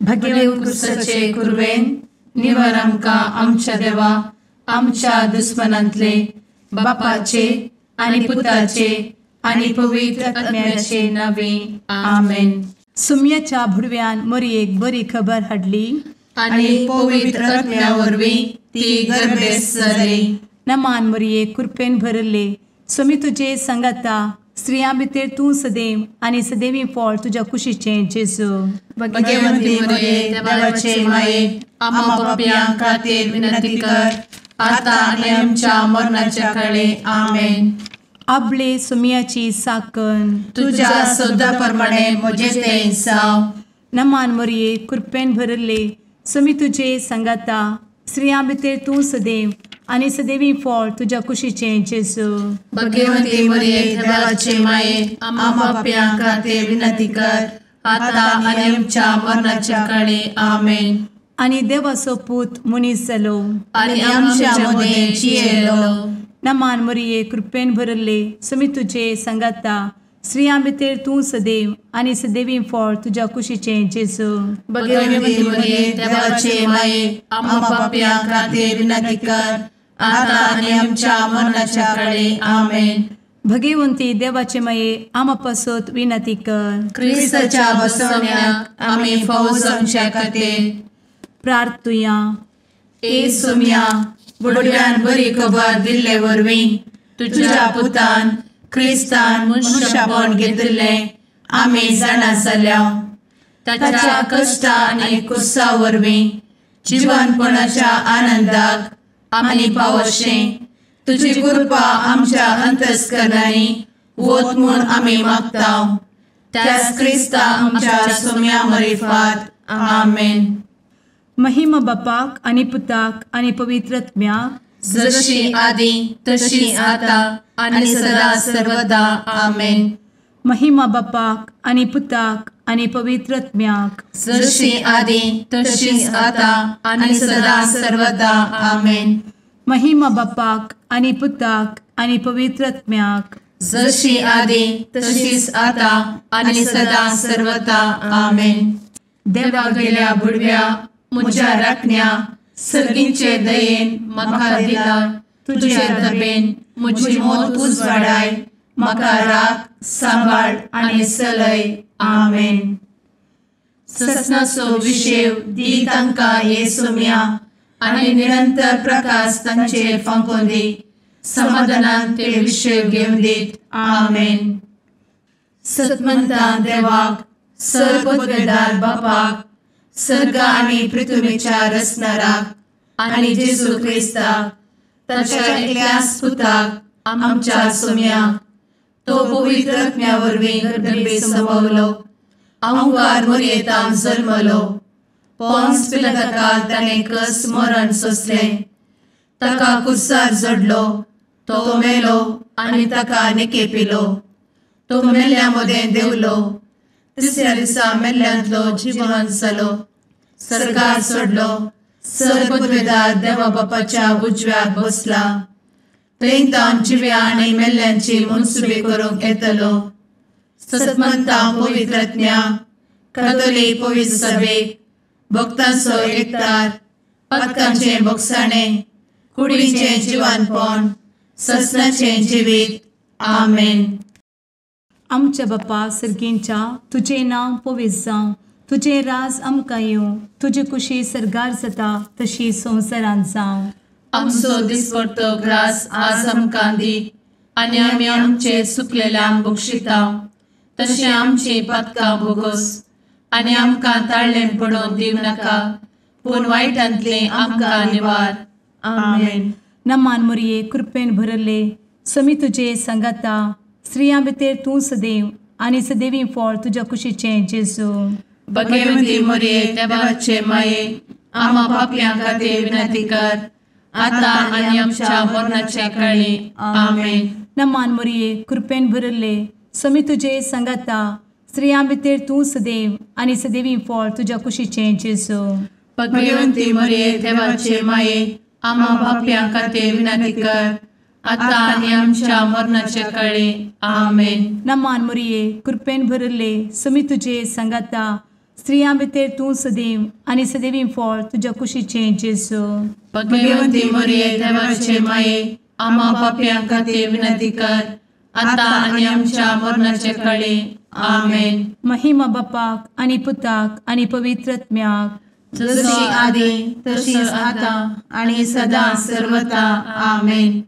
भगेवन कुर्साचे कुर्वेन निवार आमकां आमच्या देवा आमच्या दुस्मनांतले बापाचे आनी पुताचे आनी पवित्र आत्म्याचे नावे आमेन. सुम्याच्या भुडव्यान मरयेक बरी खबर हाडली आनी पवित्र आत्म्या वरवीं ती गर्भेस जाली. नमान मरयेक कृपेन भरले सुमी तुजे संगता स्त्रियां भितर तूं सदैव आनी सदैवी फळ तुज्या कुशीचें जेजू. भगवंती मरिये देवाचे माये आम्हा पाप्यां खातीर विनंती कर आता आनी आमच्या मरणाच्या काळी आमेन. आपले सुमयाची साकन तुझ्या सोदा प्रमाणे म्हजे तें जाव. नमान मरये कृपेन भरले सुमी तुजे संगता स्त्रियां भितर तूं सदैव आनी सदैवी फळ तुज्या कुशीचें जेजू. भगवंती मरिये देवाचे माये आम्हा पाप्यां खातीर विनंती कर आता आनी आमच्या मरणाच्या काळी आमेन. आनी देवाचो पूत मनीस जालो आनी आमच्या मदीं जियेलो. नमान मरये कृपेन भरले सुमी तुजे संगता स्त्रियां भितर तूं सदैव आनी सदैवी फळ तुज्या कुशीचें जेजू. भगवंती मरिये देवाचे माये आम्हा पाप्यां खातीर विनंती कर आता आनी आमच्या मरणाच्या काळी आमेन. भगवंती देवाचे माये आमा पासत विनंती कर. क्रिस्ताच्या बसवण्याक आमी फावो जावच्या खातीर प्रार्थुया. ए सुम्या बुडव्यान बरी खबर दिल्ले वरवीं तुज्या पुतान क्रिस्तान मनशापण घेतिल्लें आमी जाणा जाल्या. ताच्या कश्टा आनी कुर्सा वरवीं जिवनपणाच्या आनंदाक आमी पावशें तुजी कृपा आमच्या अंतस्करणांनी वत म्हूण आमी मागतांव. त्याच क्रिस्ता आमच्या सुम्या मरिफात आमेन. महिमा बापाक आनी पुताक आनी पवित्र आत्म्याक जशी आदी तशी आता आनी सदा सर्वदा आमेन. महिमा बापाक आनी पुताक आनी पवित्र आत्म्याक जशी आदी तशीच आता आनी सदा सर्वदा आमेन. महिमा बापाक आनी पुताक आनी पवित्र आत्म्याक जशी आदी तशीच आता आनी सदा सर्वदा आमेन. देवा गेल्या बुडव्या म्हज्या राखण्या सर्गींचे दयेन म्हाका दिला तुजे दबेन म्हजी मोत उजवाडाय म्हाका राख सांबाळ आनी चलय आमेन. ससनाचो विशेव दी तांकां हे सुम्या आनी निरंतर प्रकाश तांचेर फांकून दी. समाधानान ते विशेव घेवन दीत आमेन. सतमंता देवाक सर्वपदवेदार बापाक सर्ग आनी पृथ्वीच्या रचणाराक आनी जेजू क्रिस्ताक ताच्या एकल्याच पुताक आमच्या सुम्याक तो पवित्र आत्म्या वरवीं गर्भे संभवलो. अंगार मरयेंत जल्मलो. पोन्स पिलाताकाल ताणें कस मरण सोंसलें. ताका कुर्सार जडलो. तो मेलो आनी ताका निकेपिलो. तो मेल्ल्या मदें देंवलो. तिसऱ्या दिसा मेल्ल्यांतलो जिवंत जालो. सर्गार चडलो. सर्वपदवेदार देवा बापाच्या उजव्याक बसला. थंय तान जिव्या आनी मेल्ल्यांची मनसुबी करूंक येतलो. सतमंता पवित्र आत्म्या कातोलीक पवित्र सभेक भक्तांचो एकठार पातकांचें भोगसाणें कुडीचें जिवनपण ससनाचें जिवीत आमेन. आमच्या बापा सर्गींच्या तुजें नांव पवित्र जावं. तुजें राज आमकां येवं. तुजी कुशी सर्गार जाता तशी संवसारांत जावं. आमचो दिसपडटो ग्रास आज आमकां दी आनी आमी आमचे चुकलेल्यांक बक्षितांव. तशें आमची पातकां भोगोस आनी आमकां ताळ्ळें पडोवन दिव नाका पूण वायटांतलें आमकां निवार आमेन. नमान मरये कृपेन भरले समी तुजे संगता स्त्रियां भितर तूं सदैव आनी सदैवी फळ तुज्या कुशीचें जेजू. भगवंती मरिये देवाचे माये आम्हा पाप्यां खातीर विनंती कर आता आनी आमच्या मरणाच्या काळी आमेन. नमान मरये कृपेन भरले समी तुजे संगता स्त्रियां भितर तूं सदैव आनी सदैवी फळ तुज्या कुशीचें जेजू. भगवंती मरिये देवाचे माये आम्हा पाप्यां खातीर विनंती कर आता आनी आमच्या मरणाच्या काळी आमेन. नमान मरये कृपेन भरले समी तुजे संगता स्त्रियां भितर तूं सदैव आनी सदैवी फळ तुज्या कुशीचें जेजू. भगवंती मरिये देवाचे माये, आम्हा पाप्यां खातीर विनंती कर, आता आनी आमच्या मरणाचे काळी. आमेन. महिमा बापाक आनी पुताक आनी पवित्र आत्म्याक, जशी आदी तशीच आता आणि सदा सर्वदा. आमेन.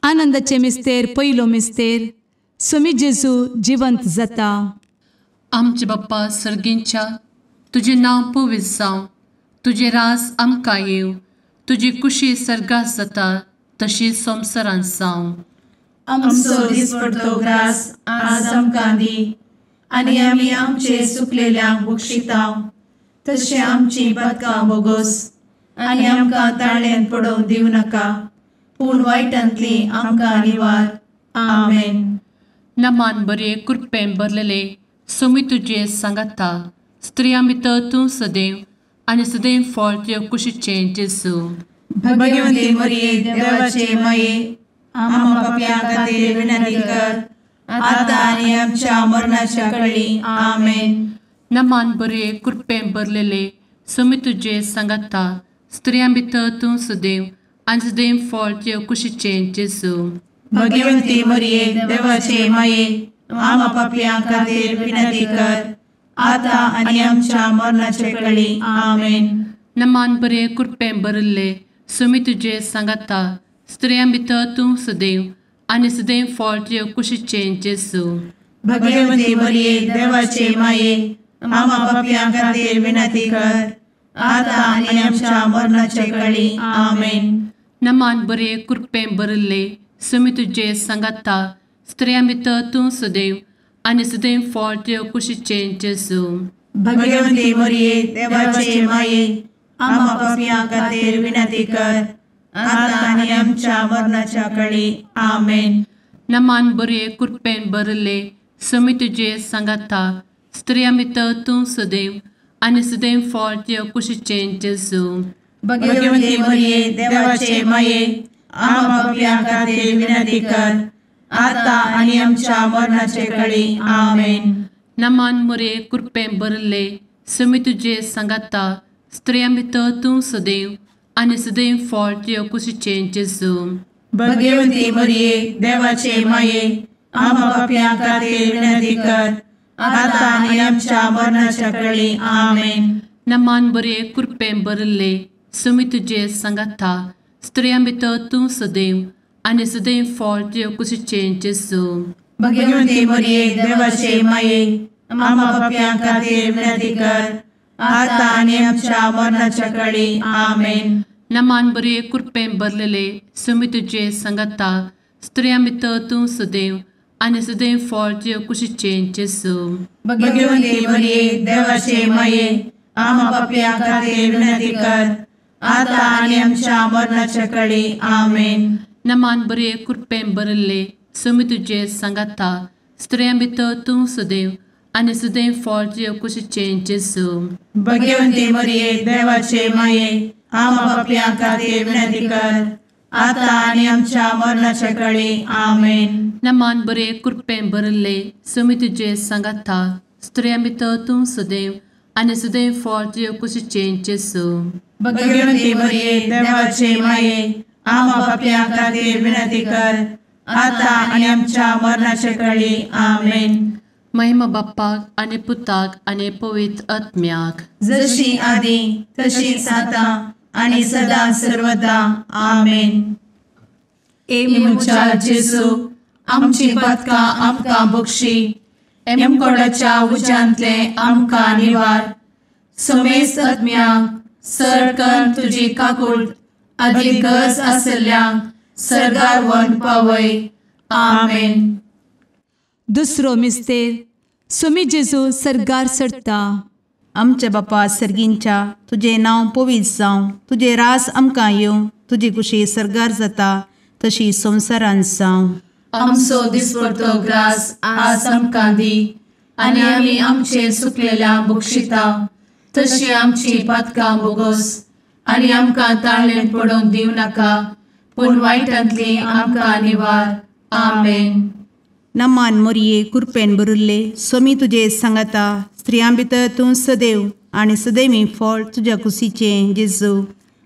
आनंदाचे मिस्तेर पयलो मिस्तेर, स्वामी जेजू जिवंत जाता. आमचे बाप्पा सर्गींच्या, तुझे नांव पवित्र जावं, तुझे राज आमकां येवं, तुजी कुशी सर्गात जाता तशी संवसारांत जावं. आमचो दिसपडटो ग्रास आज आमकां दी, आनी आमी आमचे सुकलेल्यांक बक्षितांव, तशें आमची पातकां बोगोस आनी आमकां ताळ्यान पडोवंक दिवं नाका, पूण वायटांतली आमकां निवार. आमेन. नमान बरे कृपेन भरलेले स्वामी तुजे सांगाता, स्त्रियां भितर तूं सदैव आनी सदैव फळ तुज्या कुशीचें जेजू. भगवंती मरिये देवाचे माये, आम्हा पाप्यां खातीर विनंती कर, आता आनी आमच्या मरणाच्या काळी. आमेन. नमान बरे कृपेन भरलेले स्वामी तुजे सांगाता, स्त्रियां भितर तूं सदैव आनी सदैव फळ तुज्या कुशीचें जेजू. भगवंती मरिये देवाचे माये, आम्हा पाप्यां खातीर विनंती कर, आता आनी आमच्या मरणाचे काळी. आमेन. नमान बरे कृपेन भरले स्वामी तुजे सांगाता, स्त्रियां भितर तूं सदैव आनी सदैव फळ तुज्या कुशीचें जेजू. भगवंती मरिये देवाचे माये, आम्हा पाप्यां खातीर विनंती कर, आता आनी आमच्या मरणाचे काळी. आमेन. नमान बरे कृपेन भरले स्वामी तुजे सांगाता, स्त्रियां भितर तूं सदैव आनी सदैव फळ तुज्या कुशीचें जेजू. भगवंती मरिये देवाचे माये, आम्हा पाप्यां खातीर विनंती कर, आता आनी आमच्या मरणाच्या काळी. आमेन. नमान बरे कृपेन भरले स्वामी तुजे सांगाता, स्त्रियां भितर तूं सदैव आनी सदैव फळ तुज्या कुशीचें जेजू. भगवंती मरिये देवाचे माये, आम्हा पाप्यां खातीर विनंती कर, आता आनी आमच्या मरणाचे काळी. आमेन. नमान बरे कृपेन भरले स्वामी तुजे सांगाता, स्त्रियां भितर तूं सदैव आनी सदैव फळ तुज्या कुशीचें जेजू. भगवंती मरिये देवाचे माये, आम्हा पाप्यां खातीर विनंती कर, आता आनी आमच्या मरणाच्या काळी. आमेन. नमान बरे कृपेन भरले स्वामी तुजे सांगाता, स्त्रियां भितर तूं सदैव आनी सदैव फळ तुज्या कुशीचें जेजू. भगवंती मरिये देवाचे माये, आम्हा पाप्यां खातीर विनंती कर, आता आनी आमच्या मरणाच्या काळी. आमेन. नमान बरे कृपेन भरलेले स्वामी तुजे सांगाता, स्त्रियां भितर तूं सदैव आनी सदैव फळ तुज्या कुशीचें जेजू. भगवंती मरिये देवाचे माये, आम्हा पाप्यां खातीर विनंती कर, आता आनी आमच्या मरणाच्या काळी. आमेन. नमान बरे कृपेन भरले स्वामी तुजे सांगाता, स्त्रियां भितर तूं सदैव आनी सदैव फळ तुज्या कुशीचें जेजू. भगवंती मरिये देवाचे माये, आम्हा पाप्यां खातीर विनंती कर, आता आनी आमच्या मरणाच्या काळी. आमेन. नमान बरे कृपेन भरले स्वामी तुजे सांगाता, स्त्रियां भितर तूं सदैव आनी सदैव फळ तुज्या कुशीचें जेजू. भगवंती मरिये देवाचे माये, आम्हा पाप्यां खातीर विनंती कर, आता आनी आमच्या मरणाच्या काळी. आमेन. महिमा बाप्पाक आनी पुताक आनी पवित्र आत्म्याक, जशी आदी तशीच आता आनी सदा सर्वदा. आमेन. मुचा जेजू, आमची पातकां आमकां बक्षी, एमकोडाच्या उज्यांतले आमकां निवार. समेस्त आत्म्यांक सरकन तुजी काकूट, आदी गरज आसल्ल्यांक सर्गार व्हरून पावय. आमेन. दुसरो मिस्तेर, स्वामी जेजू सर्गार सरता. आमचे बापा सर्गींच्या, तुझे नांव पवित्र जावं, तुझे रास आमकां येवं, तुजी कुशी सर्गार जाता तशी संवसारांत जावं. आमचो दिसपडटो ग्रास आज आमकां दी, आनी आमी आमचे सुकलेल्यांक बक्षितांव, तशी आमची पातकां बोगोस आनी आमकां ताळ्यान पडोवंक दिवं नाका, पूण वायटांतली आमकां निवार. आमेन. नमान मरिये कृपेन भरिल्ले स्वामी तुजे सांगाता, स्त्रियां भितर तूं सदैव आणि सदैवी फळ तुझ्या कुशीचें जेजू.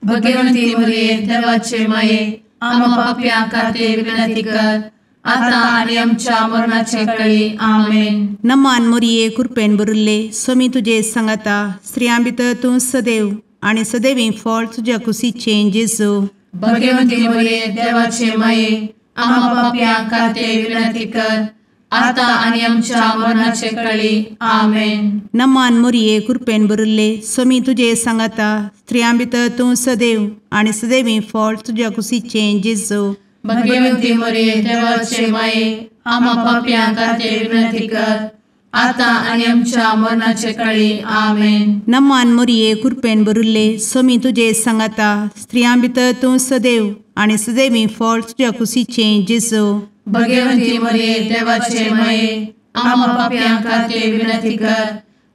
भगवंती मरिये देवाचे माये आम्हा पाप्यां खातीर विनंती कर आता आणि आमच्या मरणाचे काळी आमेन. नमान मोरये कृपेन भरिल्ले स्वामी तुजे सांगाता स्त्रियां भितर तूं सदैव आणि सदैवी फळ तुझ्या कुशीचें जेजू. भगवंती मरिये देवाचे माये आम्हा पाप्यां खातीर विनंती कर आता आणि आमच्या मरणाचे काळी आमेन. नमान मोरये कृपेन भरिल्ले स्वामी तुजे सांगाता स्त्रियां भितर तूं सदैव आणि सदैवी फळ तुझ्या कुशीचें जेजू. भगवंती मरिये देवाचे माये आम्हा पाप्यां खातीर विनंती कर आता आणि आमच्या मरणाचे काळी आमेन. नमान मोरये कृपेन भरिल्ले स्वामी तुजे सांगाता स्त्रियां भितर तूं सदैव आणि सदैवी फळ तुझ्या कुशीचें जेजू. भगवंती मरिये देवाचे माये आम्हा पाप्यां खातीर विनंती कर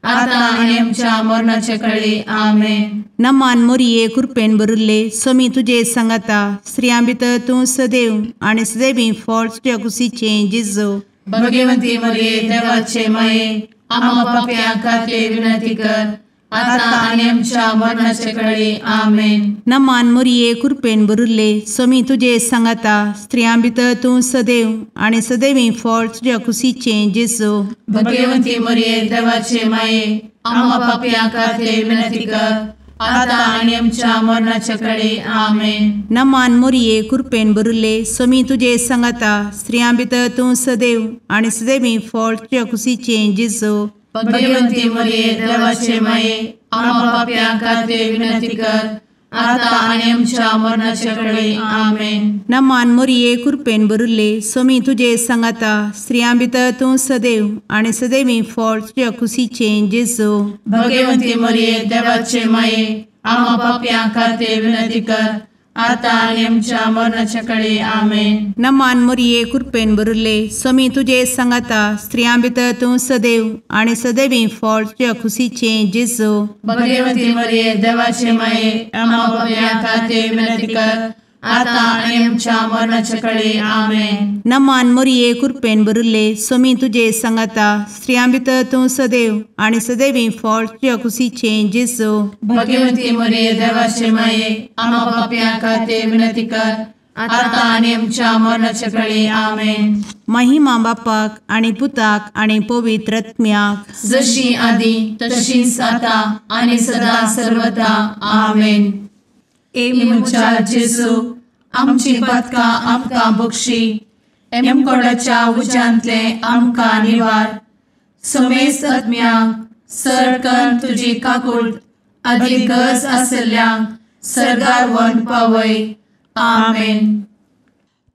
आता आणि आमच्या मरणाचे काळी आमेन. नमान मोरये कृपेन भरिल्ले स्वामी तुजे सांगाता स्त्रियां भितर तूं सदैव आणि सदैवी फळ तुझ्या कुशीचें जेजू. भगवंती मरिये देवाचे माये आम्हा पाप्यां खातीर विनंती कर आता आणि आमच्या मरणाचे काळी आमेन. नमान मोरये कृपेन भरिल्ले स्वामी तुजे सांगाता स्त्रियां भितर तूं सदैव आणि सदैवी फळ तुझ्या कुशीचें जेजू. भगवंती मरिये देवाचे माये आम्हा पाप्यां खातीर विनंती कर आता आणि आमच्या मरणाचे काळी आमेन. नमान मोरये कृपेन भरिल्ले स्वामी तुजे सांगाता स्त्रियां भितर तूं सदैव आणि सदैवी फळ तुझ्या कुशीचें जेजू. भगवंती मरिये देवाचे माये आम्हा पाप्यां खातीर विनंती कर आता आणि आमच्या मरणाचे काळी आमेन. नमान मोरये कृपेन भरिल्ले स्वामी तुजे सांगाता स्त्रियां भितर तूं सदैव आणि सदैवी फळ तुझ्या कुशीचें जेजू. भगवंती मरिये देवाचे माये आम्हा पाप्यां खातीर विनंती कर आता आणि आमच्या मरणाच्या काळी आमेन. नमान मोरये कृपेन भरिल्ले स्वामी तुजे सांगाता स्त्रियां भितर तूं सदैव आणि सदैवी फळ तुझ्या कुशीचें जेजू. भगवंती मरिये देवाचे माये आम्हा पाप्यां खातीर विनंती कर आता आणि आमच्या मरणाच्या काळी आमेन. नमान मोरये कृपेन भरिल्ले स्वामी तुजे सांगाता स्त्रियां भितर तूं सदैव आणि सदैवी फळ तुझ्या कुशीचें जेजू. भगवंती मरिये देवाचे माये आम्हा पाप्यां खातीर विनंती कर आता आणि आमच्या मरणाच्या काळी आमेन. महिमा बापाक आणि पुताक आणि पवित्र आत्म्याक जशी आधी तशीच आता आणि सदा सर्वदा आमेन. एमच्या जेजू आमची पदकां आमकां बक्षी एमकोडाच्या उज्यांतले आमकां निवार. समेस्त आत्म्यांक सरकन तुजी काकूट अधिक गरज आसल्ल्यांक सरगार व्हरून पावय. आमेन.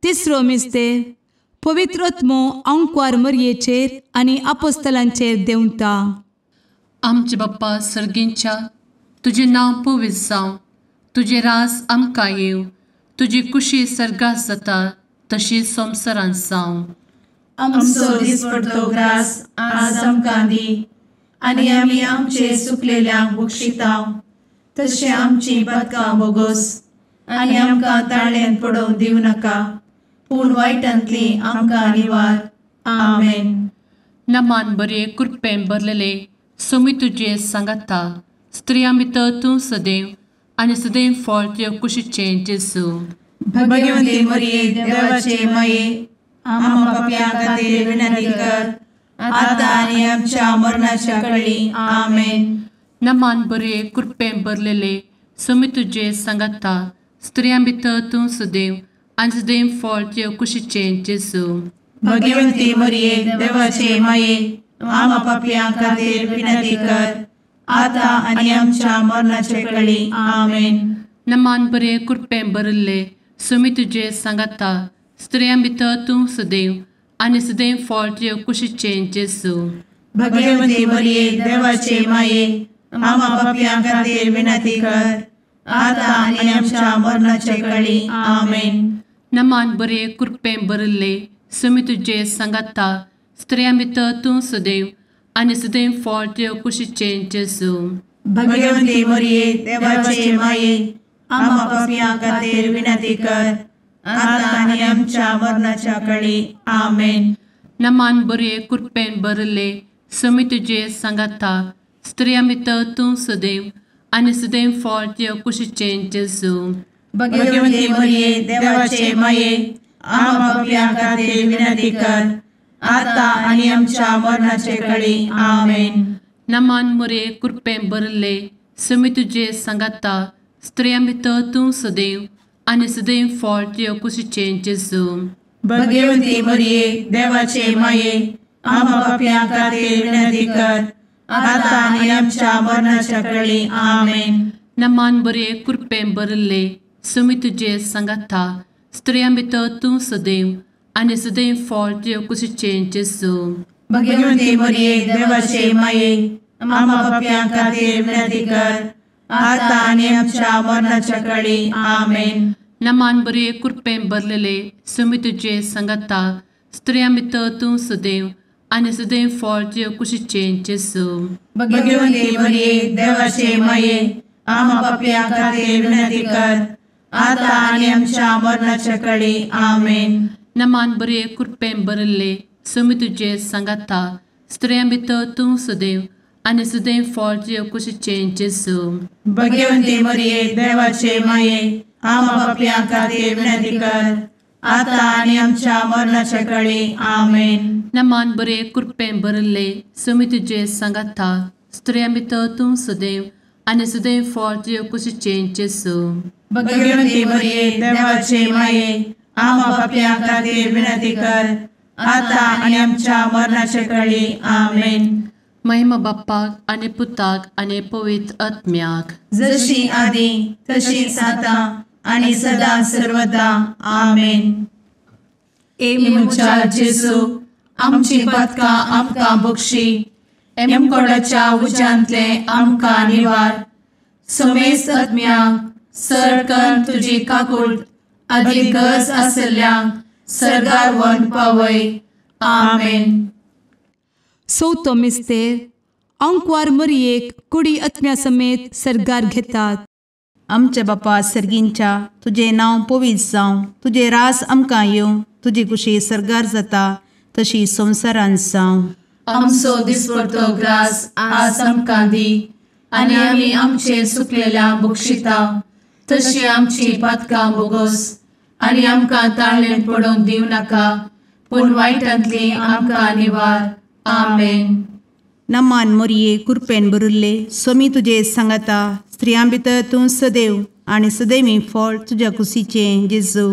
तिसरो मिस्तेर पवित्र आत्मो अंकवार मरयेचेर आनी आपोस्तलांचेर देंवता. आमचे बाप्पा सर्गींच्या तुजें नांव पवित्र जावं, तुजें रास आमकां येव, तुजी कुशी सर्गास जाता तशीच संवसारांत जावं. आमचो दिसपडटो ग्रास आज आमकां दी आनी आमी आमचे चुकलेल्यांक बक्षितांव, तशें आमची पदकां बोगोस आनी आमकां ताळ्यान पडोवंक दिवं नाका, पूण वायटांतली आमकां निवार. आमेन. नमान बरे कृपेन भरलेले सोमी तुजे सांगाता स्त्रियां भितर तूं सदैव आनी सदैव फळ तुज्या कुशीचें जेजू. भगवंती मरिये देवाचे माये आम्हा पाप्यां खातीर विनंती कर आता आनी आमच्या मरणाच्या काळी आमेन. नमान बरे कृपेन भरलेले सोमी तुजे सांगाता स्त्रियां भितर तूं सदैव आनी सदैव फळ तुज्या कुशीचें जेजू. भगवंती मरिये देवाचे माये आम्हा पाप्यां खातीर विनंती कर आता आनी आमच्या मरणाचे काळी आमेन. नमान बरे कृपेन भरले सोमी तुजे सांगाता स्त्रियां भितर तूं सदैव आनी सदैव फळ तुज्या कुशीचें जेजू. भगवंती मरिये देवाचे माये आम्हा पाप्यां खातीर विनंती कर आता आनी आमच्या मरणाचे काळी आमेन. नमान बरे कृपेन भरले सोमी तुजे सांगाता स्त्रियां भितर तूं सदैव आनी सदैव फळ तुज्या कुशीचें जेजू. भगवंती मरिये देवाचे माये आम्हा पाप्यां खातीर विनंती कर आता आनी आमच्या मरणाच्या काळी आमेन. नमान बरे कृपेन भरले सुमी तुझे सांगाता स्त्रियां भितर तूं सदैव आनी सदैव फळ तुझ्या कुशीचें जेजू. भगवंती मरिये देवाचे माये आम्हा पापियां खातीर विनंती कर आता आनी आमच्या मरणाचे काळी आमेन. नमान मोरे कृपें भरले सुमी तुझे सांगाता स्त्रियां भितर तूं सदैव आनी सदैव फळ तुझ्या कुशीचें जेजू. भगवंती मरिये देवाचे माये आम्हा पापियां खातीर विनंती कर आता आनी आमच्या मरणाच्या काळी आमेन. नमान बरे कृपें भरले सुमी तुझे सांगाता स्त्रियां भितर तूं सदैव आनी सदैव फळ तुझ्या कुशीचें जेजू. भगवंती मरिये देवाचे माये आम्हा पापियां खातीर विनंती कर आता आनी आमच्या मरणाच्या काळी आमेन. नमान बरे कृपें भरलेले सुमी तुझे सांगाता स्त्रियां भितर तूं सदैव आनी सदैव फळ तुझ्या कुशीचें जेजू. भगवंती मरिये देवाचे माये आम्हा पापियां खातीर विनंती कर आता आनी आमच्या मरणाच्या काळी आमेन. नमान बरे कृपें भरले सुमी तुझे सांगाता स्त्रियां भितर तूं सदैव आनी सदैव फळ तुझ्या कुशीचें जेजू. भगवंती मरिये देवाचे माये आम्हा पापियां खातीर विनंती कर आता आनी आमच्या मरणाच्या काळी आमेन. नमान बरे कृपें भरले सुमी तुझे सांगाता स्त्रियां भितर तूं सदैव आनी सदैव फळ तुझ्या कुशीचें जेजू. भगवंती मरिये देवाचे माये आम्हा पापियां खातीर विनंती कर आता आनी आमच्या मरणाच्या काळी आमेन. महिमा बाप्पाक आनी पुताक आनी पवित्र आत्म्याक जशी आदी तशीच आता आनी सदा सर्वदा आमेन. मुचा जेजू आमची पदकां आमकां बक्षी एमकोडाच्या उज्यांतले आमकां निवार. सुमेस्त आत्म्यांक सरकन तुजी काकूट अधिक गरज आसल्यांक सरगार व्हरून पावय. आमेन. चवथो मिस्तेर अंकवार मरियेक कुडी आत्म्या समेत सरगार घेतात. आमच्या बापा सर्गींच्या तुझे नांव पवित्र जावं, तुझे रास आमकां येवं, तुजी कुशी सरगार जाता तशी संवसारांत जावं. आमचो दिसपडटो ग्रास आज आमकां दी आनी आमी आमचे सुकलेल्यांक बक्षिता तशी आमची पातकां बोगोस आनी आमकां ताळ्ळेन पडोवंक दिवं नाका पूण वायटांतली आमकां निवार. आमेन. नमान मोरये कृपेन भरिल्ले सोमी तुजे सांगाता स्त्रियां भितर तूं सदैव आनी सदैवी फळ तुज्या कुशीचें जेजू.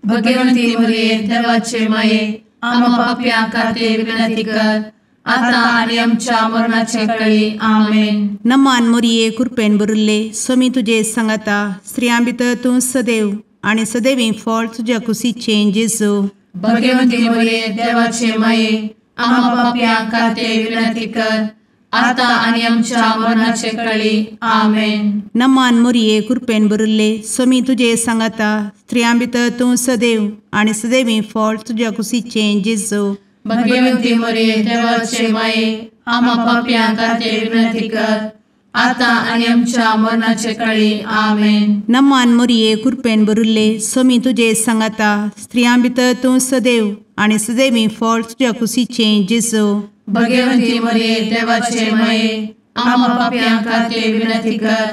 भगवंती मरिये देवाचे माये आमकां पाप्यां खातीर विनंती कर आता आनी आमच्या मरणाचे काळी. आमेन. नमान मोरये कृपेन भरिल्ले सोमी तुजे सांगाता स्त्रियां भितर तूं सदैव आनी सदैवी फळ तुज्या कुशीचें जेजू. भगवंती मरिये देवाचे माये आमकां पाप्यां खातीर विनंती कर आता आनी आमच्या मरणाचे काळी. आमेन. नमान मोरये कृपेन भरिल्ले सोमी तुजे सांगाता स्त्रियां भितर तूं सदैव आनी सदैवी फळ तुज्या कुशीचें जेजू. भगवंती मरिये देवाचे माये आमकां पाप्यां खातीर विनंती कर आता आनी आमच्या मरणाचे काळी. आमेन. नमान मोरये कृपेन भरिल्ले सोमी तुजे सांगाता स्त्रियां भितर तूं सदैव आनी सदैवी फळ तुज्या कुशीचें जेजू. भगवंती मरिये देवाचे माये आमकां पाप्यां खातीर विनंती कर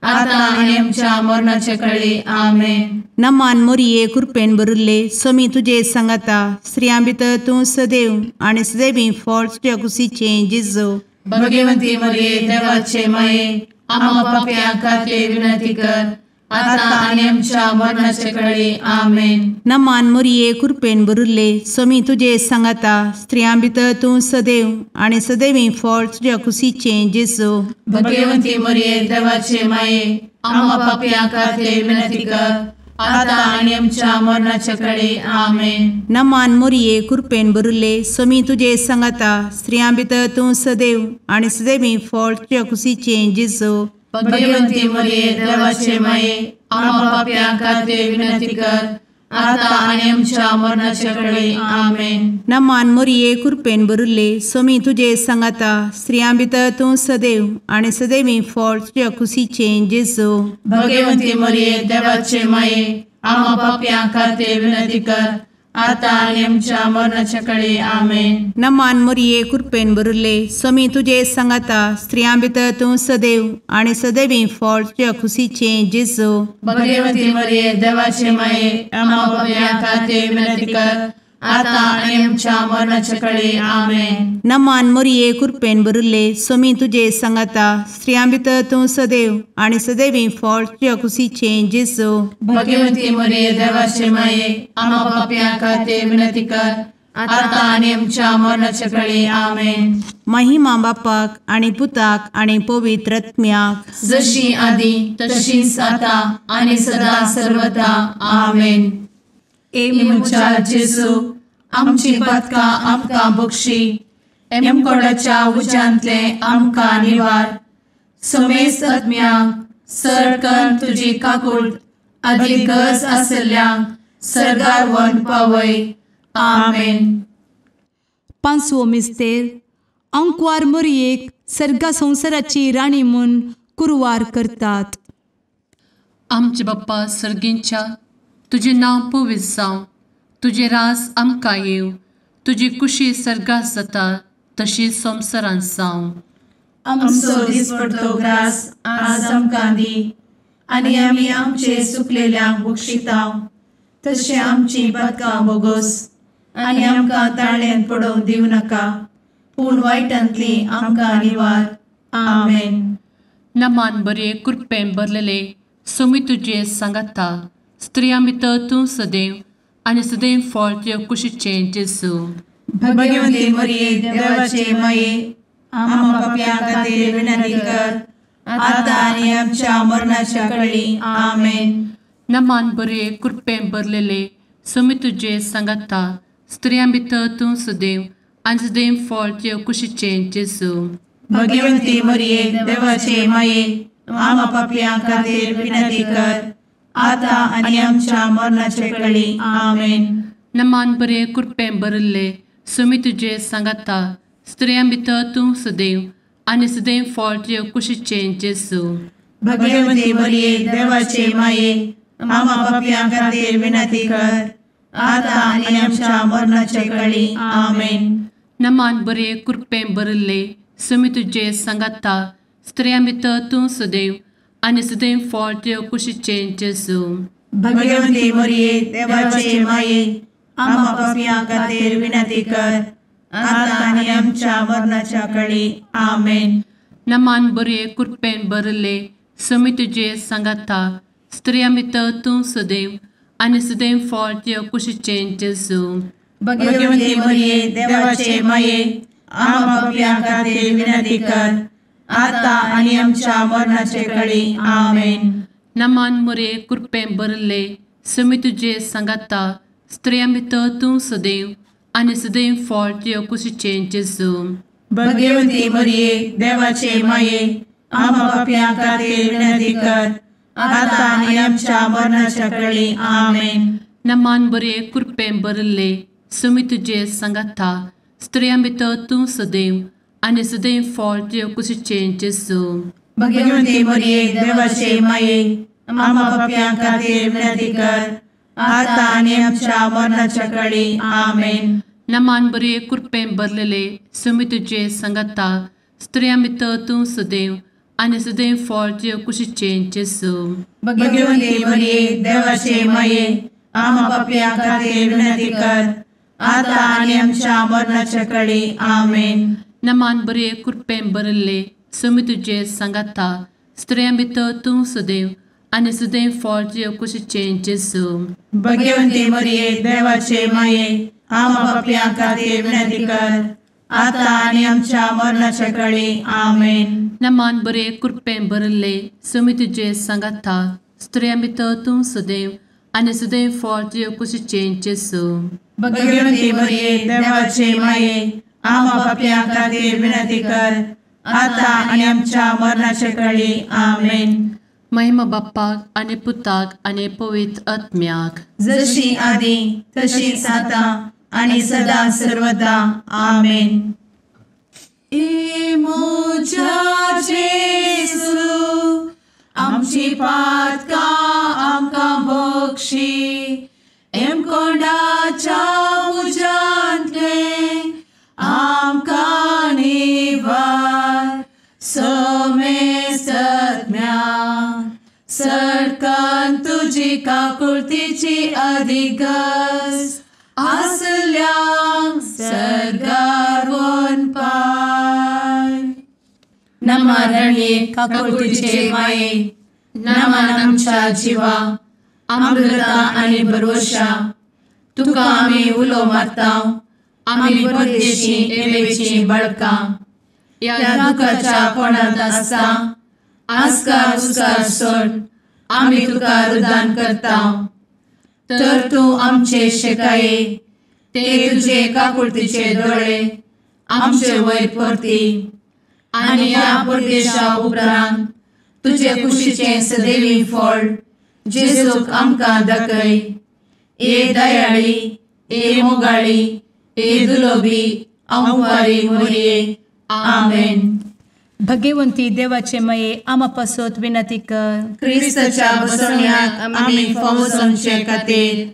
आता आनी आमच्या मरणाचे काळी. आमेन. नमान मोरये कृपेन भरिल्ले सोमी तुजे सांगाता स्त्रियां भितर तूं सदैव आनी सदैवी फळ तुज्या कुशीचें जेजू. भगवंती मरिये देवाचे माये आमकां पाप्यां खातीर विनंती कर आता आनी आमच्या मरणाचे काळी. आमेन. नमान मोरये कृपेन भरिल्ले सोमी तुजे सांगाता स्त्रियां भितर तूं सदैव आनी सदैवी फळ तुज्या कुशीचें जेजू. भगवंती मरिये देवाचे माये आमकां पाप्यां खातीर विनंती कर आता आनी आमच्या मरणाचे काळी. आमेन. नमान मोरये कृपेन भरिल्ले सोमी तुजे सांगाता स्त्रियां भितर तूं सदैव आनी सदैवी फळ तुज्या कुशीचें जेजू. भगवंती मरिये देवाचे माये आमकां पाप्यां खातीर विनंती कर आता आनी आमच्या मरणाचे काळी. आमेन. नमान मोरये कृपेन भरिल्ले सोमी तुजे सांगाता स्त्रियां भितर तूं सदैव आनी सदैवी फळ तुज्या कुशीचें जेजू. भगवंती मरिये देवाचे माये आमकां पाप्यां खातीर विनंती कर आता आणि आमच्या मरणाच्या काळी आमेन. नमान मोरये कृपेन बरुले स्वामी तुझे सांगाता स्त्रियां भितर तूं सदैव आणि सदैवी फळ तुझ्या खुशीचे जेजू. भगवती मरिये देवाचे माये आम्हा पापियां खातीर विनंती कर, आता आणि आमच्या मरणाच्या काळी आमेन. नमान मोरये कृपेन बरुले स्वामी तुझे सांगाता स्त्रियां भितर तूं सदैव आणि सदैवी फळ तुझ्या खुशीचे जेजू. भगवती मरिये देवाचे माये आम्हा पापियां खातीर विनंती कर, आता आणि आमच्या मरणाच्या काळी आमेन. महिमा बापाक आणि पुताक आणि पवित्र आत्म्याक जशी आधी तशीच आता आणि सदा सर्वदा आमेन. एमुच्या जेजू आमची पदकां आमकां बक्षी, एमकोडाच्या उज्यांतले आमकां निवार. समेस्त आत्म्यांक सरकन तुजी काकूट अधिक गरज आसल्ल्यांक सर्गार व्हरून पावय. आमेन. पांचवो मिस्तेर अंकवार मोरयेक सर्गा संवसाराची राणी म्हूण कुरवार करतात. आमचे बाप्पा सर्गींच्या तुझे नांव पवित्र जावं, तुझे रास आमकां येव, तुजी कुशी सर्गात जाता तशी संवसारांत जावं. आमचो दिसपडटो ग्रास आज आमकां दी, आनी आमी आमचे सुकलेल्यांक बक्षितांव. तशें आमची पदकां बोगोस आनी आमकां ताळ्यान पडोवंक दिवं नाका, पूण वायटांतली आमकां निवार. आमेन. नमान बरे कृपेन भरलेले सोमी तुझे सांगाता स्त्रियां भितर तूं सदैव आणि सदैव फळ तुझ्या कुशीचे जेजू. भगवती मरिये देवाचे माये आम्हा पापियां खातीर विनंती कर, आता आनी आमच्या मरणाच्या काळी आमेन. नमान बरे कृपेन भरलेले सोमी तुझे सांगाता स्त्रियां भितर तूं सदैव आणि सदैव फळ तुझ्या कुशीचे जेजू. भगवती मरिये देवाचे माये आम्हा पापियां खातीर विनंती कर, आता आनी आमच्या मरणाच्या काळी आमेन. नमान बरे कृपेन भरले सोमी तुझे सांगाता स्त्रियां भितर तूं सदैव आणि सदैव फळ तुझ्या कुशीचे जेजू. भगवती मरिये देवाचे माये आम्हा पापियां खातीर विनंती कर, आता आनी आमच्या मरणाच्या काळी आमेन. नमान बरे कृपेन भरले सोमी तुझे सांगाता स्त्रियां भितर तूं सदैव आणि सदैव फळ तुझ्या कुशीचे जेजू. भगवती मरिये देवाचे माये आम्हा पापियां खातीर विनंती कर, आता आनी आमच्या मरणाच्या काळी आमेन. नमान बरे कृपेन भरले सोमी तुझे सांगाता स्त्रियां भितर तूं सदैव आणि सदैव फळ तुझ्या कुशीचे जेजू. भगवती मरिये देवाचे माये आम्हा पापियां खातीर विनंती कर, आता आनी आमच्या मरणाच्या काळी आमेन. नमान बरे कृपेन भरले सोमी तुझे सांगाता स्त्रियां भितर तूं सदैव आणि सदैव फळ तुझ्या कुशीचे जेजू. भगवती मरिये देवाचे माये आम्हा पापियां खातीर विनंती कर, आता आनी आमच्या मरणाच्या काळी आमेन. नमान बरे कृपेन भरले सोमी तुझे सांगाता स्त्रियां भितर तूं सदैव आणि सदैव फळ तुझ्या कुशीचे जेजू. भगवती मरिये देवाचे माये आम्हा पापियां खातीर विनंती कर, आता आनी आमच्या मरणाच्या काळी आमेन. नमान बरे कृपेन भरलेले सोमी तुझे सांगाता स्त्रियां भितर तूं सदैव आणि सदैव फळ तुझ्या कुशीचे जेजू. भगवती मरिये देवाचे माये आम्हा पापियां खातीर विनंती कर, आता आनी आमच्या मरणाच्या काळी आमेन. नमान बरे कृपेन भरले सोमी तुझे सांगाता स्त्रियां भितर तूं सदैव आणि सदैव फळ तुझ्या कुशीचे जेजू. भगवती मरिये देवाचे माये आम्हा पापियां खातीर विनंती कर, आता आनी आमच्या मरणाच्या काळी आमेन. नमान बरे कृपेन भरले सोमी तुझे सांगाता स्त्रियां भितर तूं सदैव आणि सदैव फळ तुझ्या कुशीचे जेजू. भगवती मरिये देवाचे माये आम्हा पापियां खातीर विनंती कर, आता आनी आमच्या मरणाच्या काळी आमेन. महिमा बाप्पाक आणि पुताक आणि पवित्र आत्म्याक जशी आधी तशीच आता आणि सदा सर्वदा आमेन. मोजा जेसू आमची पातकां आमकां बक्षी, एम कोंडाच्या तुजी काकुळतीची अधिगस आसल्या सर्गार वन पाय. नमारणे काकुळतीचे माये नमान आमच्या जिवा अमृता आणि भरोशा तुका आम्ही उलो मारता. आम्ही परदेशी येवेची बळका या दुखाच्या कोणात असता आस्कार उस्कार सोड आम्ही तुका रुदान करता. तर तू आमचे शेकाये ते तुझे काकुळतीचे डोळे आमचे वयर परती आणि या परदेशा उपरांत तुझे कुशीचे सदैवी फळ जेजूक आमकां दाखय. ए दयाळी ए मोगाळी ए दुलोबी अंवारी मोरये. आमेन. भगवंती देवाचे मये आमा पासत विनंती कर. क्रिस्ताच्या बसवण्याक आम्ही फावो समचे खातीर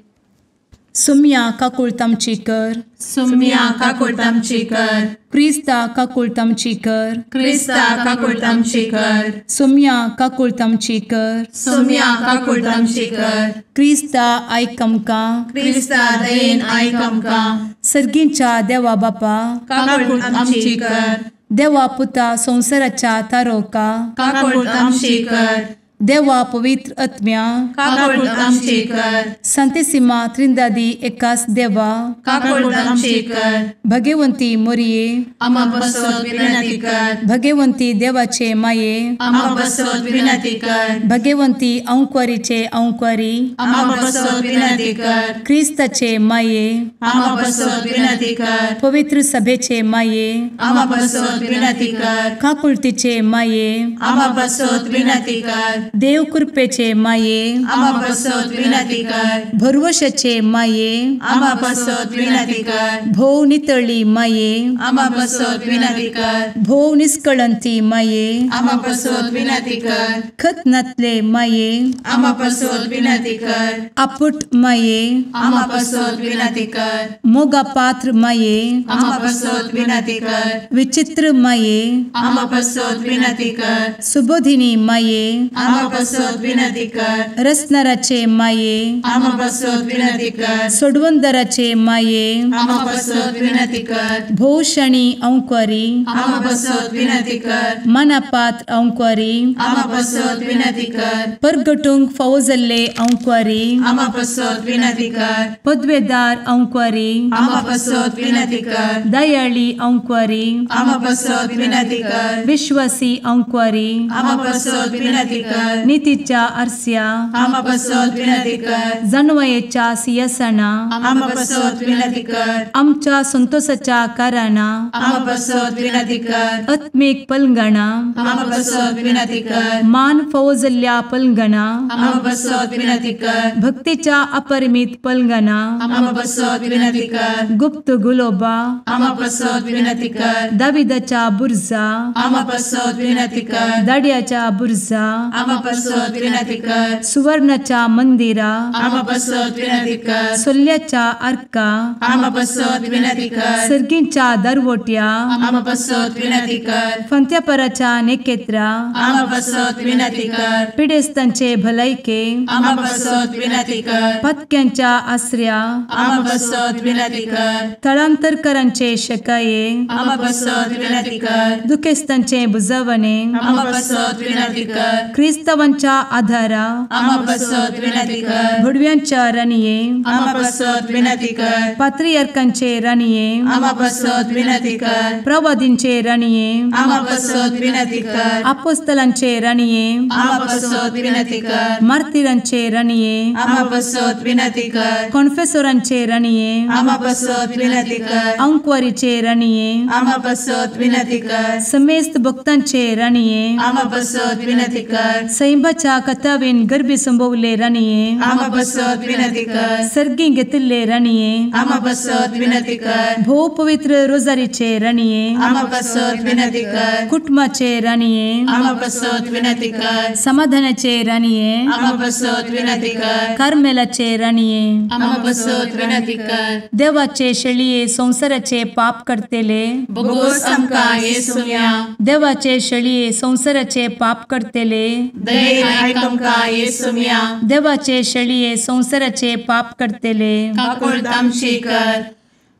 सुम्या काकुळतामची कर. सुम्या काकुळतामची कर. क्रिस्ता काकुळतामची कर. क्रिस्ता काकुळतामची कर. सुम्या काकुळतामची कर. सुम्या काकुळतामची कर. क्रिस्ता आयक आमकां. क्रिस्ता दयेन आयक आमकां. सर्गींच्या देवा बापा काकुळतामची कर. देवा पुता संसाराच्या तारोका काकुळतामची कर. देवा पवित्र आत्म्या काकुळतामची कर. सांतेसिमा त्रिंदादी एकाच देवा काकुळतामची कर. भगवंती मोरये आमा बसवत विनंती कर. भगवंती देवाचे माये आमा बसवत विनंती कर. भगवंती अंकुरीचे अंकुरी आमा बसवत विनंती कर. ख्रिस्ताचे माये आमा बसवत विनंती कर. पवित्र सभेचे माये आमा बसवत विनंती कर. काकुळतीचे माये आमा बसवत विनंती कर. देव कृपेचे माये आमा बसवत विनंती कर. भरवशाचे माये आमा बसवत विनंती कर. भोव नितळी माये आमा बसवत विनंती कर. भोव निष्कळंती माये आमा बसवत विनंती कर. खतनातले माये आमा बसवत विनंती कर. आपुट माये आमा बसवत विनंती कर. मोगा पात्र माये आमा बसवत विनंती कर. विचित्र माये आमा बसवत विनंती कर. सुबोधिनी माये आमा बसवत विनंती कर. रसनाराचे माये आमा बसवत विनंती कर. सोडवंदराचे माये आमा बसवत विनंती कर. भोषणी अंकुरी आमा बसवत विनंती कर. मनापात्र अंकुरी आमा बसवत विनंती कर. परगटूंक फौजल्ले अंकुरी आमा बसवत विनंती कर. पदवेदार अंकुरी आमा बसवत विनंती कर. दयाळी अंकुरी आमा बसवत विनंती कर. विश्वासी अंकुरी आमा बसवत विनंती कर. नीतीच्या आरस्या आमा बसवत विनंती कर. जाणवायेच्या सिंहासना आमा बसवत विनंती कर. आमच्या संतोषाच्या कारणा आमा बसवत विनंती कर. आत्मिक पलंगणा आमा बसवत विनंती कर. मान फौजल्ल्या पलंगणा आमा बसवत विनंती कर. भक्तीच्या अपरिमित पलंगणा आमा बसवत विनंती कर. गुप्त गुलोबा आमा बसवत विनंती कर. दाविदाच्या बुर्जा आमा बसवत विनंती कर. दाड्याच्या बुर्जा आमा बसवत विनंती कर. सुवर्णाच्या मंदिरा आमा बसवत विनंती कर. सोल्याच्या अर्का आमा बसवत विनंती कर. सर्गींच्या दरवोट्या आमा बसवत विनंती कर. फंत्यापराच्या नेकेत्रा आमा बसवत विनंती कर. पिडेस्तांचे भलायके आमा बसवत विनंती कर. पथक्यांच्या आसऱ्या आमा बसवत विनंती कर. स्थळांतरकरांचे शकाये आमा बसवत विनंती कर. दुखेस्तांचे बुजावणे आमा बसवत विनंती कर. ख्रिस्तवांच्या आधारा आमा बसवत विनंती कर. भडव्यांच्या राणीये आमा बसवत विनंती कर. पात्रियार्कांचे राणीये आमा बसवत विनंती कर. प्रवादींचे राणीये आमा बसवत विनंती कर. अपोस्तलांचे राणीये आमा बसवत विनंती कर. मार्तिरांचे राणीये आमा बसवत विनंती कर. कॉन्फेसोरांचे राणीये आमा बसवत विनंती कर. अंकुरीचे राणीये आमा बसवत विनंती कर. समेस्त भक्तांचे राणीये आमा बसवत विनंती कर. सैंबाच्या कथावेन गर्भी संभवले राणीये आमा बसवत विनंती कर. सर्गी घेतले राणीये आमा बसवत विनंती कर. भो पवित्र रोजारीचे राणीये आमा बसवत विनंती कर. कुटुंबाचे राणीये आमा बसवत विनंती कर. समाधानाचे राणीये आमा बसवत विनंती कर. कार्मेलाचे राणीये आमा बसवत विनंती कर. देवाचे शेळिये संसाराचे पाप करतेले बोगोस आमकां येसुया. देवाचे शेळिये संसाराचे पाप करतेले दये आयक आमकां येसू मिया देवाचे शेळये संवसाराचे पाप करतेले काकूळ आमची कर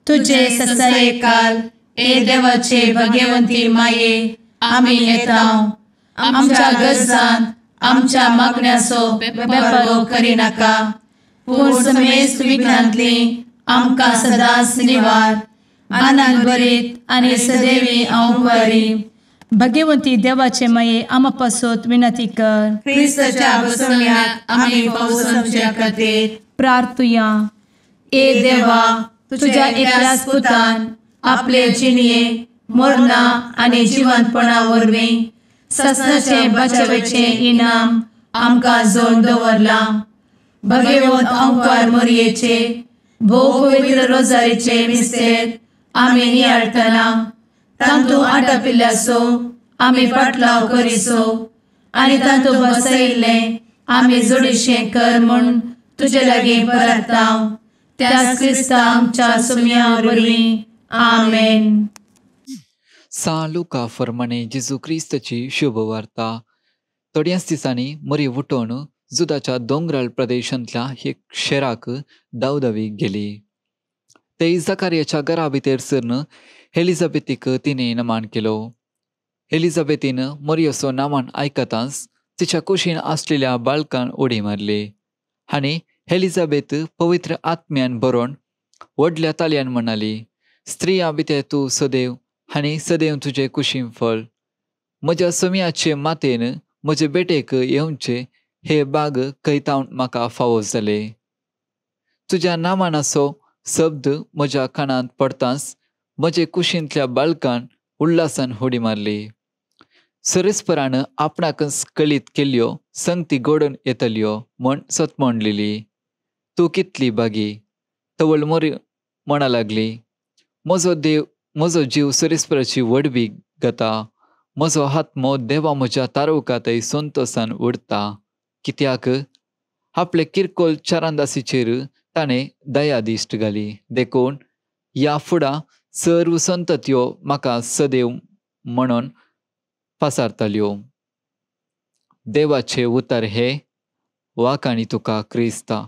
तुझे ससाये काल ए देवाचे भगवंती माये आमी येता आमच्या गरजांत आमच्या मागण्याचो बेपारो करी नाका पूण समेस्त विघ्नांतली आमकां सदांच निवार आनंद बरीत आनी सदैवी आंवकारी भगवंती देवाचे माये आमा पासत विनंती कर क्रिस्ताच्या बसवण्यात आमी पावस आमच्या खातीर प्रार्थुया ए देवा तुझ्या एकल्याच पुतान आपले जिणये मरणा आनी जिवंतपणा वरवीं ससनाचे बचावेचे इनाम आमकां जोड दवरला भगवंत आंवकार मोरयेचे भोव पवित्र रोजारीचे मिस्तेर आमी नियाळटना तांतू आटापिल्ल्याचो आमी पाटलाव करिसो आनी तांतू बसयिल्ले आमी जोडिशें कर म्हूण तुजे लागीं परतांव त्याच क्रिस्ता आमच्या सुम्या वरवीं आमेन. लुका फर्माणे जेजू क्रिस्ताची शुभ वार्ता. थोड्याच दिसांनी मरी उठोवन जुदाच्या दोंगराळ प्रदेशांतल्या एक शेराक धांवधावी गेली. ते जकार्याच्या घरा भितर सरून एलिझाबेथीक तिने नमान केलो. एलिझाबेथीन मरियसो नामान आयकतांच तिच्या कुशीन आसलेल्या बाळकान उडी मारली आनी एलिझाबेथ पवित्र आत्म्यान भरोवन व्हडल्या तालयान म्हणाली, स्त्रिया भितर तूं सदैव आनी सदैव तुजे कुशीन फळ. म्हज्या समियाचे मातेन म्हजे बेटेक येवचे हे बाग कैतावन म्हाका फावो जाले. तुज्या नामानाचो शब्द म्हज्या कानांत पडतांच म्हजे कुशींतल्या बाळकान उल्हासान उडी मारली. सरस्परान आपणाकच कळीत केल्ल्यो संगती घडोवन येतल्यो म्हण सतमणलेली. तूं कितली बागी. तवळ मोरी म्हणा लागली, म्हजो जीव सरस्पराची वडबी घाता. म्हजो हातमो देवा म्हज्या तारवकातय संतोषान उरता. कित्याक आपले किरकोल चारांदासीचेर ताणें दया दिश्ट घाली. देखून ह्या फुडां सर्व संतत्यो म्हाका सदैव म्हणून पासारतल्यो. देवाचे उतर हे वाकाणी तुका क्रिस्ता.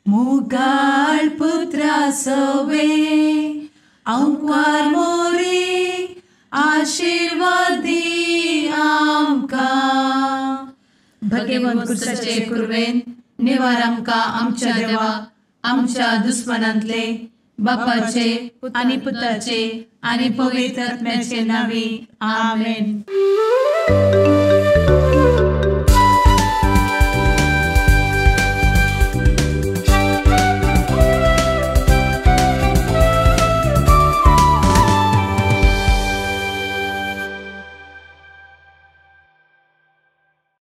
मुगाळ पुत्रा सवे आंवकार मोरी आशीर्वाद दी आमकां. भगवंत क्रिस्ताचे कुरवेन निवार आमकां आमच्या देवा आमच्या दुस्मनांतले बापाचे आनी पुताचे आनी पवित्र आत्म्याचे नावी आमेन.